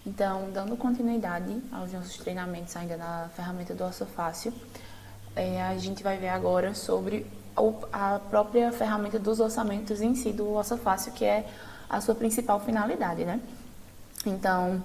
Então, dando continuidade aos nossos treinamentos ainda na ferramenta do Orçafácil, a gente vai ver agora sobre a própria ferramenta dos orçamentos em si do Orçafácil, que é a sua principal finalidade, né? Então,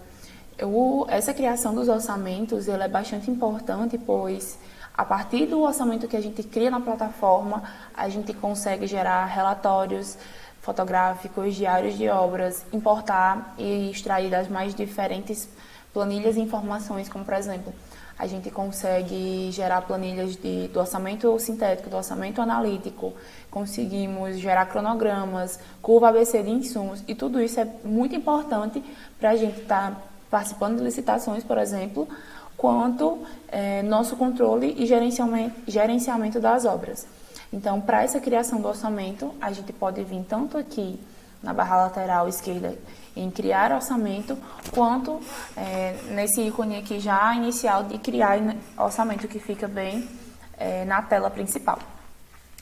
essa criação dos orçamentos ela é bastante importante, pois a partir do orçamento que a gente cria na plataforma, a gente consegue gerar relatórios fotográficos, diários de obras, importar e extrair das mais diferentes planilhas e informações, como por exemplo, a gente consegue gerar planilhas do orçamento sintético, do orçamento analítico, conseguimos gerar cronogramas, curva ABC de insumos, e tudo isso é muito importante para a gente estar participando de licitações, por exemplo, quanto nosso controle e gerenciamento das obras. Então, para essa criação do orçamento, a gente pode vir tanto aqui na barra lateral esquerda em criar orçamento, quanto nesse ícone aqui já inicial de criar orçamento, que fica bem na tela principal.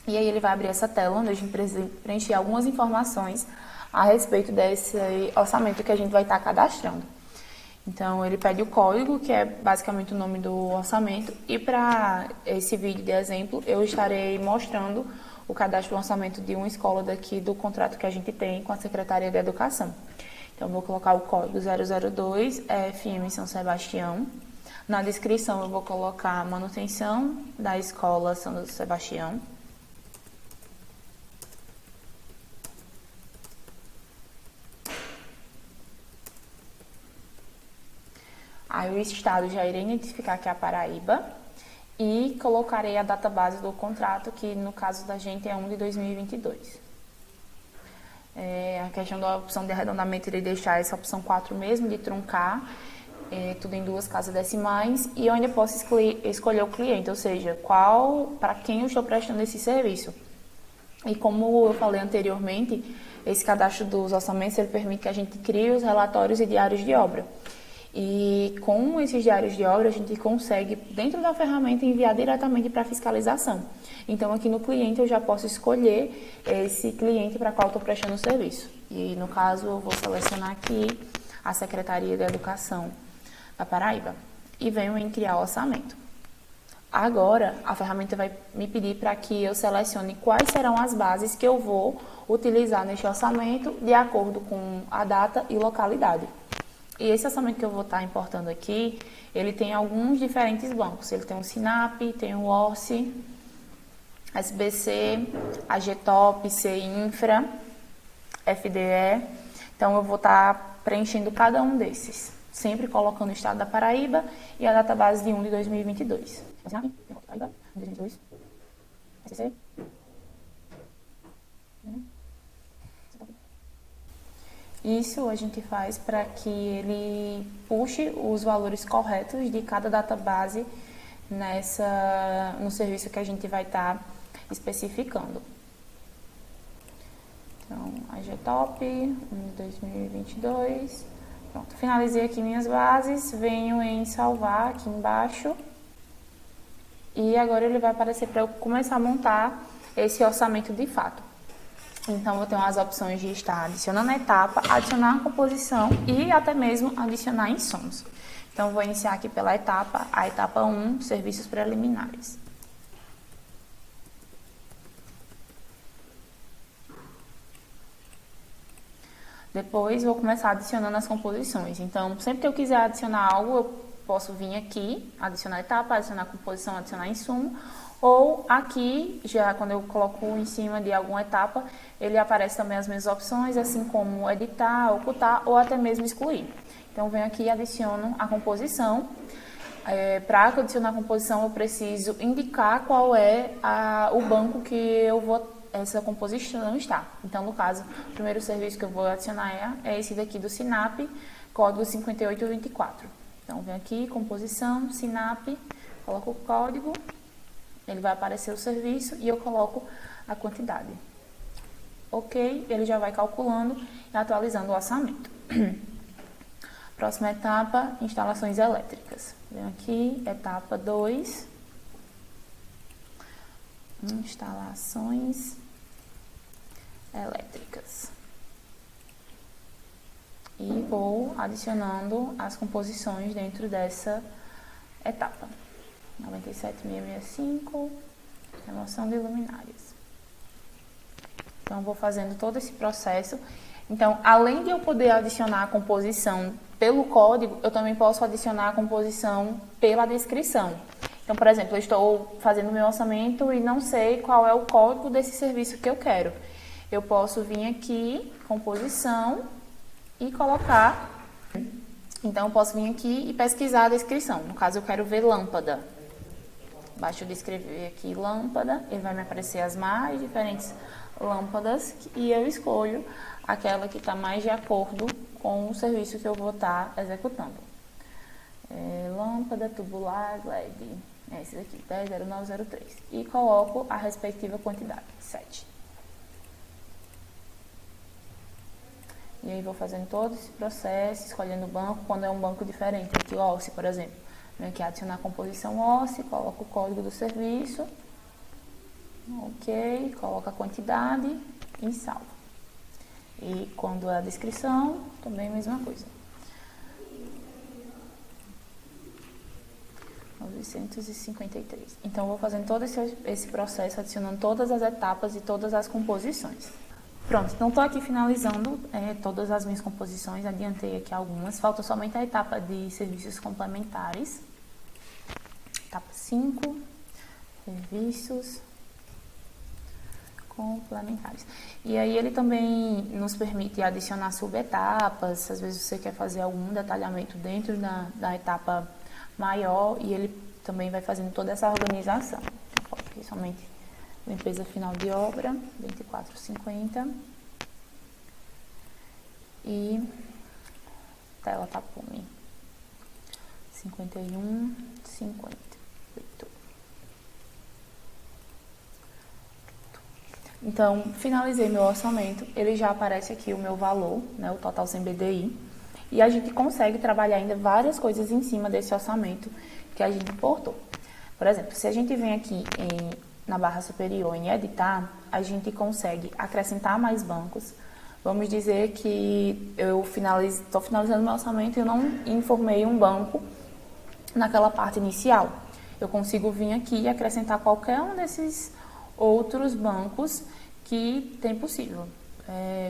E aí ele vai abrir essa tela onde a gente precisa preencher algumas informações a respeito desse orçamento que a gente vai estar cadastrando. Então, ele pede o código, que é basicamente o nome do orçamento, e para esse vídeo de exemplo, eu estarei mostrando o cadastro do orçamento de uma escola daqui do contrato que a gente tem com a Secretaria de Educação. Então, eu vou colocar o código 002 FM São Sebastião. Na descrição, eu vou colocar a manutenção da escola São Sebastião. Aí o estado já irei identificar que é a Paraíba e colocarei a data base do contrato, que no caso da gente é 1 de 2022. A questão da opção de arredondamento, irei deixar essa opção 4 mesmo, de truncar, tudo em duas casas decimais, e eu ainda posso escolher o cliente, ou seja, para quem eu estou prestando esse serviço. E como eu falei anteriormente, esse cadastro dos orçamentos ele permite que a gente crie os relatórios e diários de obra. E com esses diários de obra, a gente consegue, dentro da ferramenta, enviar diretamente para a fiscalização. Então, aqui no cliente, eu já posso escolher esse cliente para qual estou prestando o serviço. E, no caso, eu vou selecionar aqui a Secretaria de Educação da Paraíba e venho em criar o orçamento. Agora, a ferramenta vai me pedir para que eu selecione quais serão as bases que eu vou utilizar neste orçamento de acordo com a data e localidade. E esse orçamento que eu vou estar importando aqui, ele tem alguns diferentes bancos. Ele tem o Sinap, tem o Orce, SBC, AGTOP, CINFRA, FDE. Então, eu vou estar preenchendo cada um desses, sempre colocando o estado da Paraíba e a data base de 1 de 2022. Sinap, Paraíba, 2022, SBC. Isso a gente faz para que ele puxe os valores corretos de cada database no serviço que a gente vai estar especificando. Então, AGTOP, 2022. Pronto, finalizei aqui minhas bases, venho em salvar aqui embaixo. E agora ele vai aparecer para eu começar a montar esse orçamento de fato. Então, eu tenho as opções de estar adicionando a etapa, adicionar a composição e até mesmo adicionar insumos. Então, vou iniciar aqui pela etapa, a etapa 1, serviços preliminares. Depois, vou começar adicionando as composições. Então, sempre que eu quiser adicionar algo, eu posso vir aqui, adicionar etapa, adicionar composição, adicionar insumo. Ou aqui, já quando eu coloco em cima de alguma etapa, ele aparece também as mesmas opções, assim como editar, ocultar ou até mesmo excluir. Então, venho aqui e adiciono a composição. Para adicionar a composição, eu preciso indicar qual é o banco que essa composição está. Então, no caso, o primeiro serviço que eu vou adicionar é esse daqui do Sinap, código 5824. Então, venho aqui, composição, Sinap, coloco o código. Ele vai aparecer o serviço e eu coloco a quantidade. Ok, ele já vai calculando e atualizando o orçamento. Próxima etapa, instalações elétricas. Venho aqui, etapa 2. Instalações elétricas. e vou adicionando as composições dentro dessa etapa. 97.665, remoção de luminárias. Então, vou fazendo todo esse processo. Então, além de eu poder adicionar a composição pelo código, eu também posso adicionar a composição pela descrição. Então, por exemplo, eu estou fazendo meu orçamento e não sei qual é o código desse serviço que eu quero. Eu posso vir aqui, composição, e colocar. Então, eu posso vir aqui e pesquisar a descrição. No caso, eu quero ver lâmpada. Basta eu descrever aqui lâmpada, ele vai me aparecer as mais diferentes lâmpadas e eu escolho aquela que está mais de acordo com o serviço que eu vou estar executando. Lâmpada tubular LED, é esse daqui, 100903. E coloco a respectiva quantidade, 7. E aí vou fazendo todo esse processo, escolhendo o banco, quando é um banco diferente. Aqui o OSSI, por exemplo. Venho aqui adicionar a composição OSSI, coloco o código do serviço. Ok, coloco a quantidade e salvo. E quando é a descrição, também a mesma coisa. 953. Então, eu vou fazendo todo esse processo, adicionando todas as etapas e todas as composições. Pronto, então estou aqui finalizando todas as minhas composições, adiantei aqui algumas, falta somente a etapa de serviços complementares. Etapa 5, serviços complementares. E aí ele também nos permite adicionar subetapas, às vezes você quer fazer algum detalhamento dentro da etapa maior e ele também vai fazendo toda essa organização. Então, aqui somente limpeza final de obra, 24,50 e tela tapume, 51,50. Então, finalizei meu orçamento, ele já aparece aqui o meu valor, né, o total sem BDI, e a gente consegue trabalhar ainda várias coisas em cima desse orçamento que a gente importou. Por exemplo, se a gente vem aqui na barra superior em editar, a gente consegue acrescentar mais bancos. Vamos dizer que eu estou finalizando meu orçamento e eu não informei um banco naquela parte inicial. Eu consigo vir aqui e acrescentar qualquer um desses outros bancos que tem possível.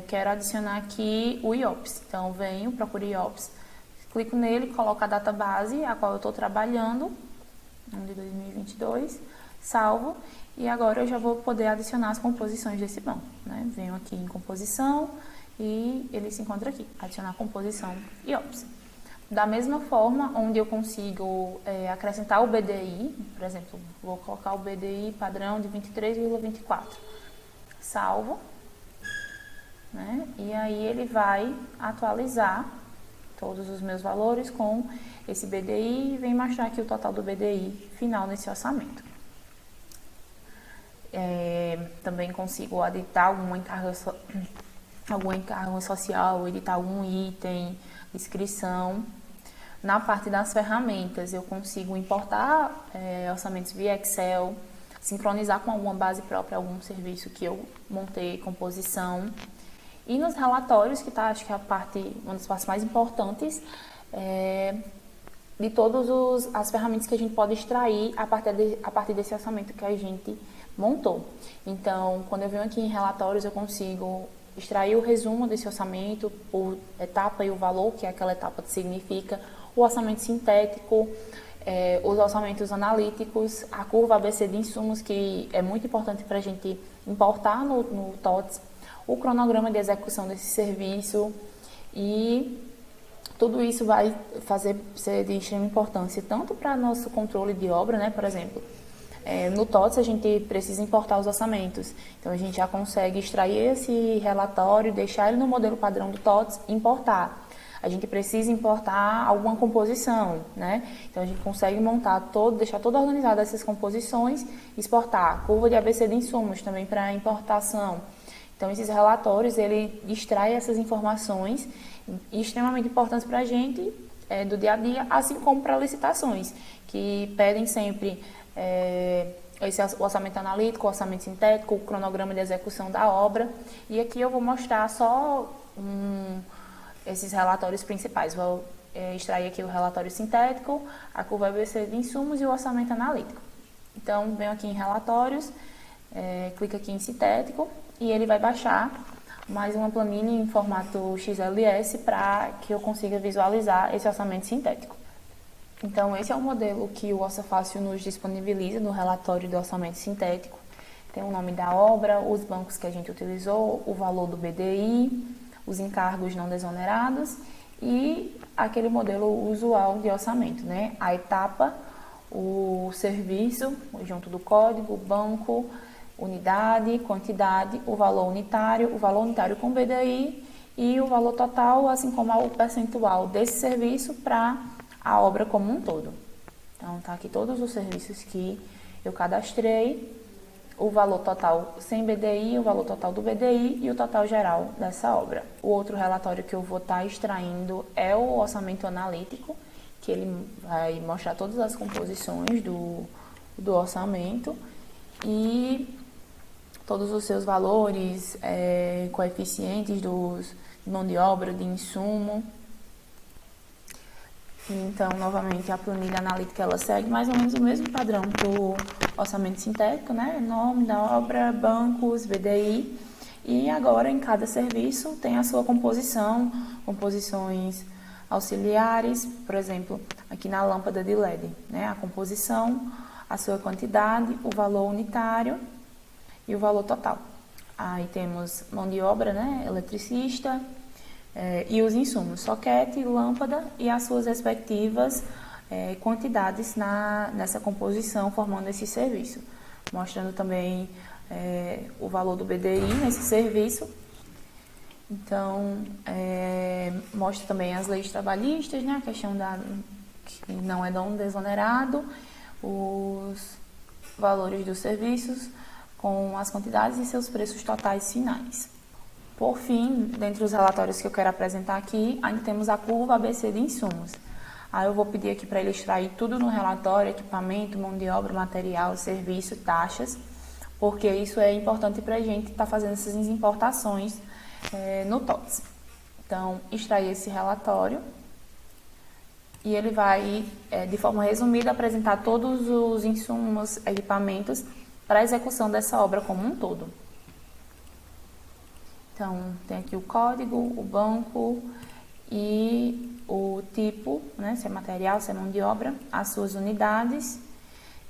Quero adicionar aqui o IOPS. Então, venho, procuro IOPS, clico nele, coloco a data base a qual eu estou trabalhando, de 2022, salvo, e agora eu já vou poder adicionar as composições desse banco, né? Venho aqui em composição e ele se encontra aqui, adicionar composição IOPS. Da mesma forma, onde eu consigo acrescentar o BDI, por exemplo, vou colocar o BDI padrão de 23,24, salvo, né? E aí ele vai atualizar todos os meus valores com esse BDI e vem mostrar aqui o total do BDI final nesse orçamento. Também consigo editar algum encargo social, editar algum item, inscrição. Na parte das ferramentas, eu consigo importar orçamentos via Excel, sincronizar com alguma base própria, algum serviço que eu montei, composição. E nos relatórios, que acho que é uma das partes mais importantes, de todas as ferramentas que a gente pode extrair a partir desse orçamento que a gente montou. Então, quando eu venho aqui em relatórios, eu consigo extrair o resumo desse orçamento por etapa e o valor que aquela etapa significa, o orçamento sintético, os orçamentos analíticos, a curva ABC de insumos, que é muito importante para a gente importar no TOTS, o cronograma de execução desse serviço, e tudo isso vai ser de extrema importância, tanto para nosso controle de obra, né, por exemplo. No TOTS a gente precisa importar os orçamentos, então a gente já consegue extrair esse relatório, deixar ele no modelo padrão do TOTS e importar. A gente precisa importar alguma composição, né? Então a gente consegue deixar toda organizada essas composições, exportar. Curva de ABC de insumos também para importação. Então esses relatórios, ele extrai essas informações extremamente importantes para a gente do dia a dia, assim como para licitações, que pedem sempre o orçamento analítico, o orçamento sintético, o cronograma de execução da obra. E aqui eu vou mostrar só esses relatórios principais. Vou extrair aqui o relatório sintético, a curva ABC de insumos e o orçamento analítico. Então, venho aqui em relatórios, clico aqui em sintético e ele vai baixar mais uma planilha em formato XLS para que eu consiga visualizar esse orçamento sintético. Então, esse é o modelo que o OrçaFácil nos disponibiliza no relatório do orçamento sintético. Tem o nome da obra, os bancos que a gente utilizou, o valor do BDI, os encargos não desonerados e aquele modelo usual de orçamento, né? A etapa, o serviço, junto do código, o banco, unidade, quantidade, o valor unitário com BDI e o valor total, assim como o percentual desse serviço para a obra como um todo. Então, tá aqui todos os serviços que eu cadastrei, o valor total sem BDI, o valor total do BDI e o total geral dessa obra. O outro relatório que eu vou estar extraindo é o orçamento analítico, que ele vai mostrar todas as composições do orçamento e todos os seus valores, coeficientes de mão de obra, de insumo. Então, novamente, a planilha analítica ela segue mais ou menos o mesmo padrão do orçamento sintético, né? Nome da obra, bancos, BDI. E agora, em cada serviço, tem a sua composição, composições auxiliares, por exemplo, aqui na lâmpada de LED, né? A composição, a sua quantidade, o valor unitário e o valor total. Aí temos mão de obra, né? Eletricista, e os insumos, soquete, lâmpada e as suas respectivas quantidades nessa composição, formando esse serviço. Mostrando também o valor do BDI nesse serviço. Então, mostra também as leis trabalhistas, né? A questão que não é não desonerado, os valores dos serviços com as quantidades e seus preços totais finais. Por fim, dentre os relatórios que eu quero apresentar aqui, ainda temos a curva ABC de insumos. Aí eu vou pedir aqui para ele extrair tudo no relatório, equipamento, mão de obra, material, serviço, taxas, porque isso é importante para a gente estar fazendo essas importações no TOTS. Então, extrair esse relatório e ele vai, de forma resumida, apresentar todos os insumos, equipamentos para a execução dessa obra como um todo. Então, tem aqui o código, o banco e o tipo, né, se é material, se é mão de obra, as suas unidades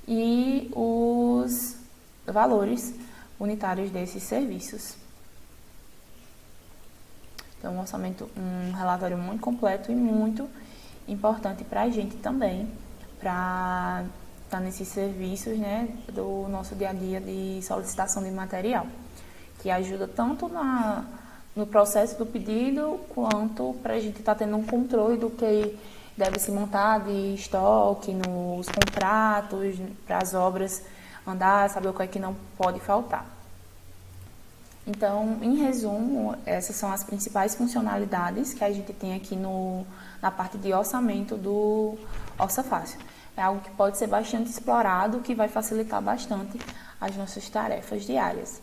e os valores unitários desses serviços. Então, um relatório muito completo e muito importante para a gente também, para estar nesses serviços, né, do nosso dia a dia de solicitação de material, que ajuda tanto no processo do pedido, quanto para a gente estar tendo um controle do que deve se montar de estoque, nos contratos, para as obras andar, saber o que é que não pode faltar. Então, em resumo, essas são as principais funcionalidades que a gente tem aqui na parte de orçamento do OrçaFácil. É algo que pode ser bastante explorado, que vai facilitar bastante as nossas tarefas diárias.